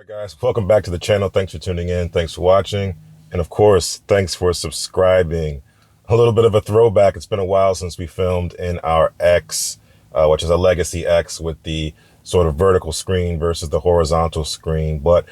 All right, guys, welcome back to the channel. Thanks for tuning in. Thanks for watching. And of course, thanks for subscribing. A little bit of a throwback. It's been a while since we filmed in our X, which is a legacy X with the sort of vertical screen versus the horizontal screen. But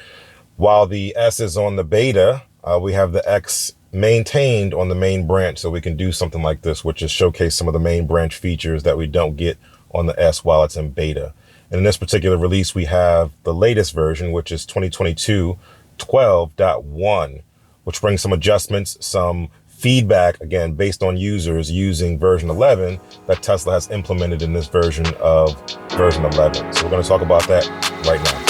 while the S is on the beta, we have the X maintained on the main branch, so we can do something like this, which is showcase some of the main branch features that we don't get on the S while it's in beta. And in this particular release, we have the latest version, which is 2022 12.1, which brings some adjustments, some feedback, again, based on users using version 11 that Tesla has implemented in this version of version 11. So we're going to talk about that right now.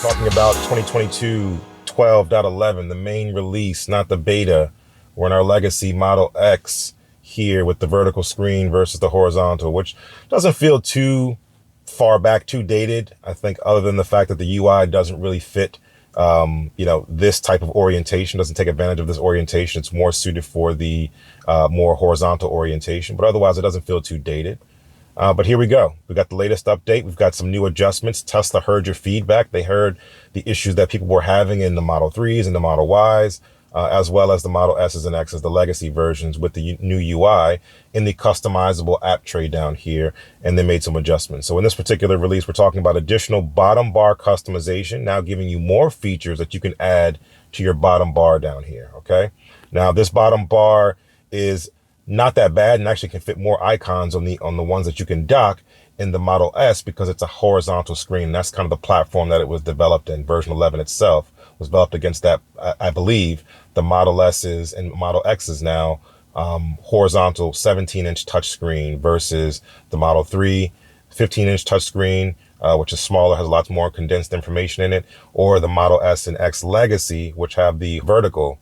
Talking about 2022 12.11, the main release, not the beta. We're in our legacy Model X here with the vertical screen versus the horizontal, which doesn't feel too far back, too dated. I think other than the fact that the UI doesn't really fit, this type of orientation, doesn't take advantage of this orientation. It's more suited for the more horizontal orientation, but otherwise it doesn't feel too dated. But here we go. We got the latest update. We've got some new adjustments. Tesla heard your feedback. They heard the issues that people were having in the Model 3s and the Model Ys, as well as the Model S's and X's, the legacy versions with the new UI in the customizable app tray down here. And they made some adjustments. So in this particular release, we're talking about additional bottom bar customization, now giving you more features that you can add to your bottom bar down here. Okay. Now this bottom bar is not that bad and actually can fit more icons on the ones that you can dock in the Model S because it's a horizontal screen. That's kind of the platform that it was developed in. Version 11 itself was developed against that. I believe the Model S's and Model X's now horizontal 17-inch touchscreen versus the Model 3 15-inch touchscreen, which is smaller, has a lot more condensed information in it, or the Model S and X Legacy, which have the vertical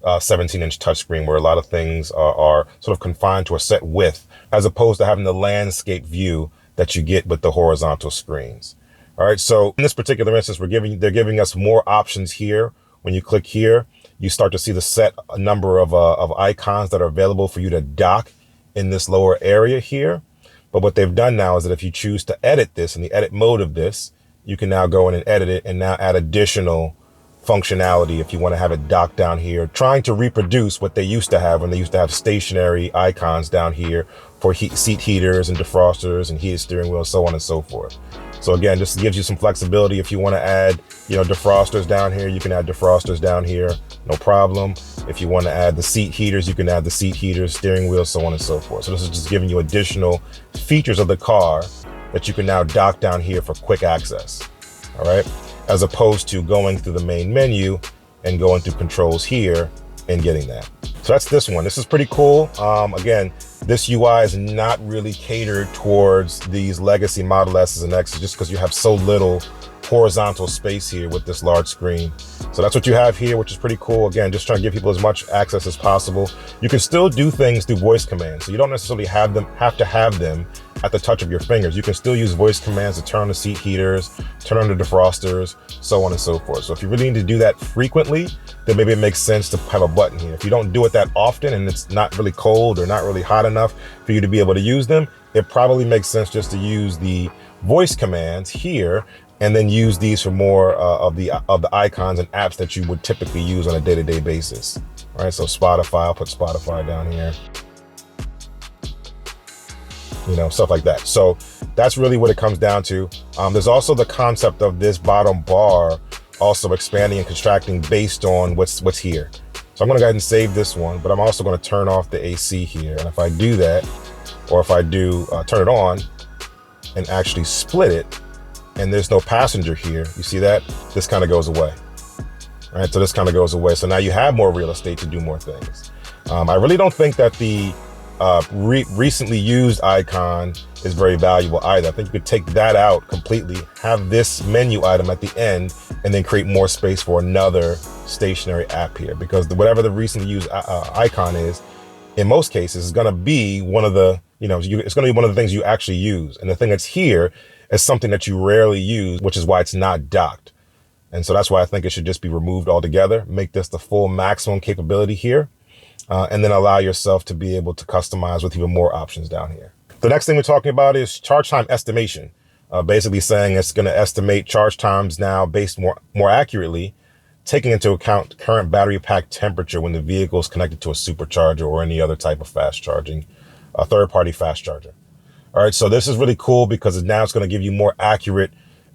17-inch touchscreen, where a lot of things are sort of confined to a set width, as opposed to having the landscape view that you get with the horizontal screens. All right, so in this particular instance, they're giving us more options here. When you click here, you start to see the set number of icons that are available for you to dock in this lower area here. But what they've done now is that if you choose to edit this in the edit mode of this, you can now go in and edit it and now add additional functionality if you want to have it docked down here, trying to reproduce what they used to have when they used to have stationary icons down here for seat heaters and defrosters and heated steering wheel, so on and so forth. So again, this gives you some flexibility. If you want to add, defrosters down here, you can add defrosters down here, no problem. If you want to add the seat heaters, you can add the seat heaters, steering wheel, so on and so forth. So this is just giving you additional features of the car that you can now dock down here for quick access. All right, as opposed to going through the main menu and going through controls here and getting that. So that's this one. This is pretty cool. Again, this UI is not really catered towards these legacy Model S's and X's just because you have so little horizontal space here with this large screen. So that's what you have here, which is pretty cool. Again, just trying to give people as much access as possible. You can still do things through voice commands. So you don't necessarily have to have them at the touch of your fingers. You can still use voice commands to turn on the seat heaters, turn on the defrosters, so on and so forth. So if you really need to do that frequently, then maybe it makes sense to have a button here. If you don't do it that often and it's not really cold or not really hot enough for you to be able to use them, it probably makes sense just to use the voice commands here and then use these for more of the icons and apps that you would typically use on a day-to-day basis. All right, so Spotify, I'll put Spotify down here. Stuff like that. So that's really what it comes down to. There's also the concept of this bottom bar also expanding and contracting based on what's here. So I'm going to go ahead and save this one, but I'm also going to turn off the AC here. And if I do that, or if I do turn it on and actually split it, and there's no passenger here, you see that? This kind of goes away. All right, so this kind of goes away. So now you have more real estate to do more things. I really don't think that the recently used icon is very valuable either. I think you could take that out completely, have this menu item at the end, and then create more space for another stationary app here, because whatever the recently used icon is, in most cases, is going to be one of the, it's going to be one of the things you actually use. And the thing that's here is something that you rarely use, which is why it's not docked. And so that's why I think it should just be removed altogether. Make this the full maximum capability here, and then allow yourself to be able to customize with even more options down here. The next thing we're talking about is charge time estimation. Basically saying it's going to estimate charge times now based more accurately, taking into account current battery pack temperature when the vehicle is connected to a supercharger or any other type of fast charging, a third-party fast charger. All right, so this is really cool because now it's going to give you more accurate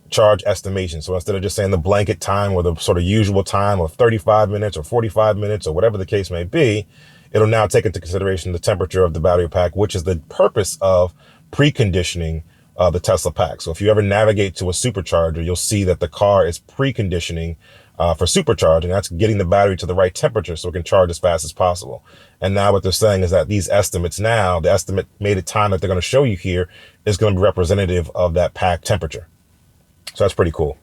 charge estimation. So instead of just saying the blanket time or the sort of usual time of 35 minutes or 45 minutes or whatever the case may be, it'll now take into consideration the temperature of the battery pack, which is the purpose of preconditioning the Tesla pack. So if you ever navigate to a supercharger, you'll see that the car is preconditioning for supercharging. That's getting the battery to the right temperature so it can charge as fast as possible. And now what they're saying is that these estimates now, the estimated time that they're going to show you here is going to be representative of that pack temperature. So that's pretty cool.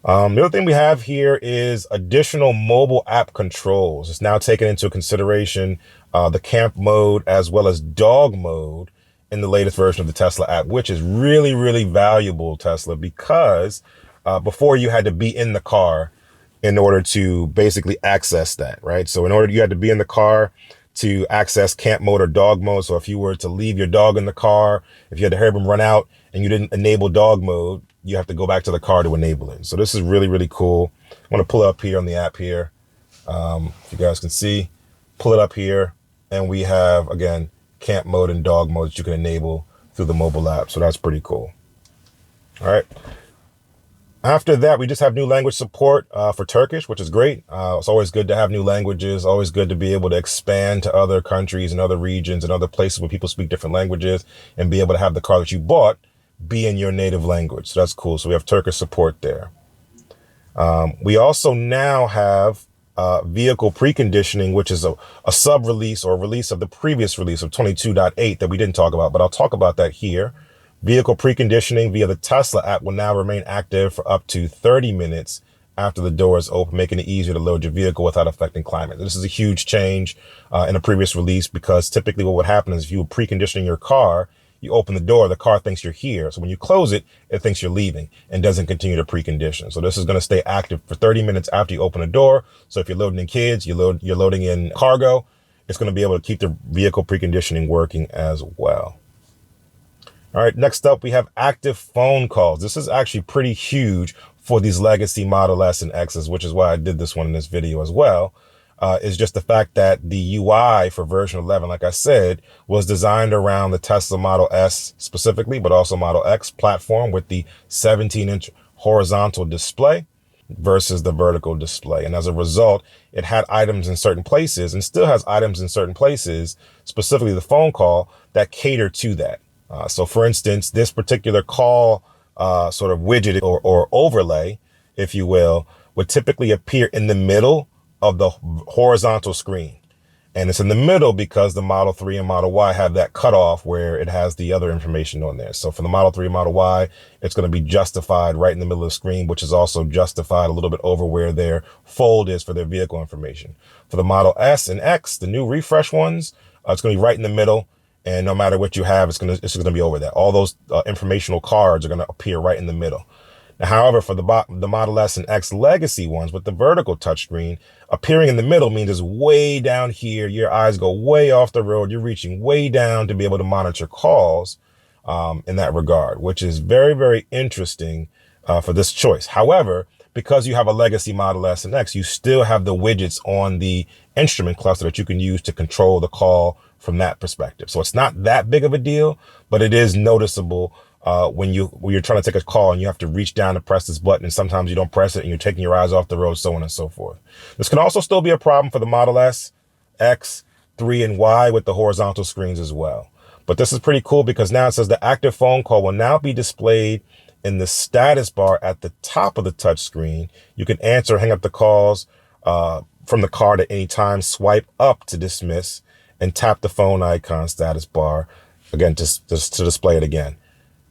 The other thing we have here is additional mobile app controls. It's now taken into consideration the camp mode as well as dog mode in the latest version of the Tesla app, which is really, really valuable, Tesla, because before you had to be in the car in order to basically access that, right? So you had to be in the car to access camp mode or dog mode. So if you were to leave your dog in the car, if you had to hurry him run out and you didn't enable dog mode, you have to go back to the car to enable it. So this is really, really cool. I'm going to pull it up here on the app here. If you guys can see, pull it up here. And we have, again, camp mode and dog mode that you can enable through the mobile app. So that's pretty cool. All right. After that, we just have new language support for Turkish, which is great. It's always good to have new languages, always good to be able to expand to other countries and other regions and other places where people speak different languages and be able to have the car that you bought be in your native language. So that's cool. So we have Turkish support there. We also now have vehicle preconditioning, which is a sub-release or release of the previous release of 22.8 that we didn't talk about, but I'll talk about that here. Vehicle preconditioning via the Tesla app will now remain active for up to 30 minutes after the door is open, making it easier to load your vehicle without affecting climate. This is a huge change in a previous release, because typically what would happen is if you were preconditioning your car, you open the door, the car thinks you're here. So when you close it, it thinks you're leaving and doesn't continue to precondition. So this is going to stay active for 30 minutes after you open the door. So if you're loading in kids, you're loading in cargo, it's going to be able to keep the vehicle preconditioning working as well. All right, next up, we have active phone calls. This is actually pretty huge for these legacy Model S and X's, which is why I did this one in this video as well. Is just the fact that the UI for version 11, like I said, was designed around the Tesla Model S specifically, but also Model X platform with the 17-inch horizontal display versus the vertical display. And as a result, it had items in certain places and still has items in certain places, specifically the phone call, that cater to that. So for instance, this particular call sort of widget or overlay, if you will, would typically appear in the middle of the horizontal screen. And it's in the middle because the Model 3 and Model Y have that cutoff where it has the other information on there. So for the Model 3 and Model Y, it's going to be justified right in the middle of the screen, which is also justified a little bit over where their fold is for their vehicle information. For the Model S and X, the new refresh ones, it's going to be right in the middle. And no matter what you have, it's going to be over there. All those informational cards are going to appear right in the middle. Now, however, for the Model S and X legacy ones with the vertical touchscreen, appearing in the middle means it's way down here. Your eyes go way off the road. You're reaching way down to be able to monitor calls in that regard, which is very, very interesting for this choice. However, because you have a legacy Model S and X, you still have the widgets on the instrument cluster that you can use to control the call from that perspective. So it's not that big of a deal, but it is noticeable when you're trying to take a call and you have to reach down to press this button, and sometimes you don't press it and you're taking your eyes off the road, so on and so forth. This can also still be a problem for the Model S, X, 3, and Y with the horizontal screens as well. But this is pretty cool because now it says the active phone call will now be displayed in the status bar at the top of the touch screen. You can answer, hang up the calls from the card at any time, swipe up to dismiss, and tap the phone icon status bar again to display it again.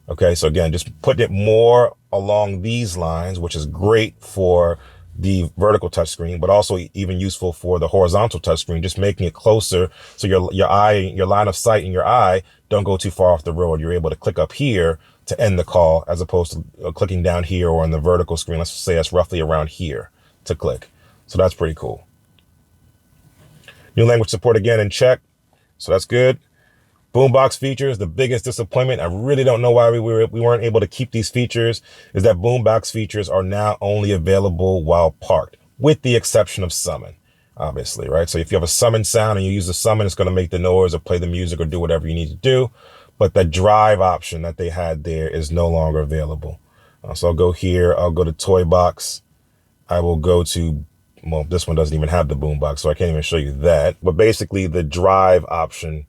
Okay, so again, just putting it more along these lines, which is great for the vertical touchscreen, but also even useful for the horizontal touchscreen, just making it closer so your line of sight in your eye don't go too far off the road. You're able to click up here to end the call as opposed to clicking down here or on the vertical screen. Let's say that's roughly around here to click. So that's pretty cool. New language support again in Czech. So that's good. Boombox features, the biggest disappointment. I really don't know why we weren't able to keep these features, is that Boombox features are now only available while parked, with the exception of summon, obviously, right? So if you have a summon sound and you use the summon, it's going to make the noise or play the music or do whatever you need to do. But the drive option that they had there is no longer available. So I'll go here. I'll go to Toy Box. I will go to, well, this one doesn't even have the Boombox, so I can't even show you that. But basically the drive option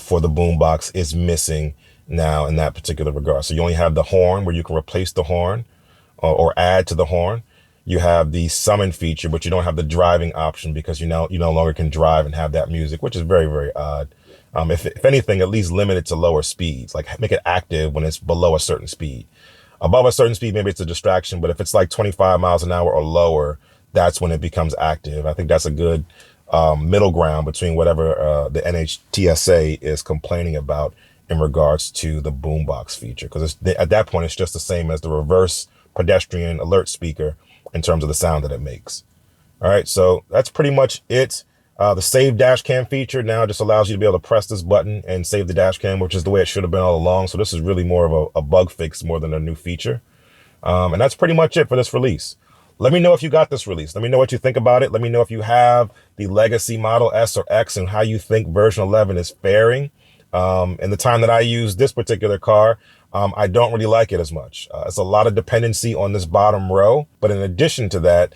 for the Boombox is missing now in that particular regard. So you only have the horn where you can replace the horn or add to the horn. You have the summon feature, but you don't have the driving option because you no longer can drive and have that music, which is very, very odd. If anything, at least limit it to lower speeds, like make it active when it's below a certain speed. Above a certain speed, maybe it's a distraction, but if it's like 25 miles an hour or lower, that's when it becomes active. I think that's a good middle ground between whatever the NHTSA is complaining about in regards to the Boombox feature, because at that point it's just the same as the reverse pedestrian alert speaker in terms of the sound that it makes. All right, so that's pretty much it. The save dash cam feature now just allows you to be able to press this button and save the dash cam, which is the way it should have been all along. So this is really more of a bug fix more than a new feature. And that's pretty much it for this release. Let me know if you got this release. Let me know what you think about it. Let me know if you have the legacy Model S or X and how you think version 11 is faring. In the time that I use this particular car, I don't really like it as much. It's a lot of dependency on this bottom row. But in addition to that,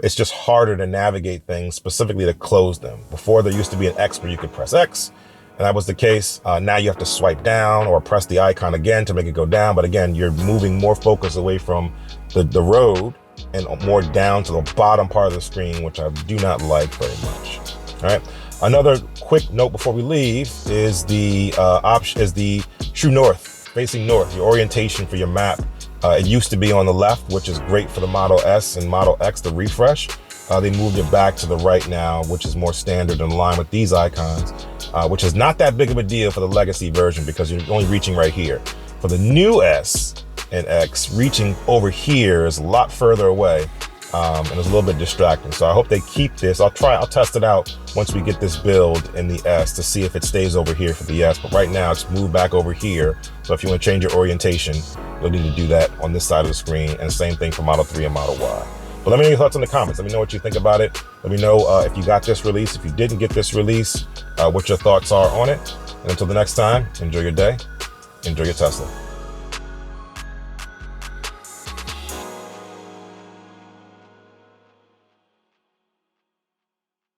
it's just harder to navigate things, specifically to close them. Before, there used to be an X where you could press X, and that was the case. Now you have to swipe down or press the icon again to make it go down. But again, you're moving more focus away from the road and more down to the bottom part of the screen, which I do not like very much. All right. Another quick note before we leave is the true north, facing north, your orientation for your map. It used to be on the left, which is great for the Model S and Model X, the refresh. They moved it back to the right now, which is more standard in line with these icons, which is not that big of a deal for the legacy version because you're only reaching right here. For the new S and X, reaching over here is a lot further away, and it's a little bit distracting. So I hope they keep this. I'll test it out once we get this build in the S to see if it stays over here for the S. But right now it's moved back over here. So if you want to change your orientation, you'll need to do that on this side of the screen. And same thing for Model 3 and Model Y. But let me know your thoughts in the comments. Let me know what you think about it. Let me know if you got this release, if you didn't get this release, what your thoughts are on it. And until the next time, enjoy your day, enjoy your Tesla.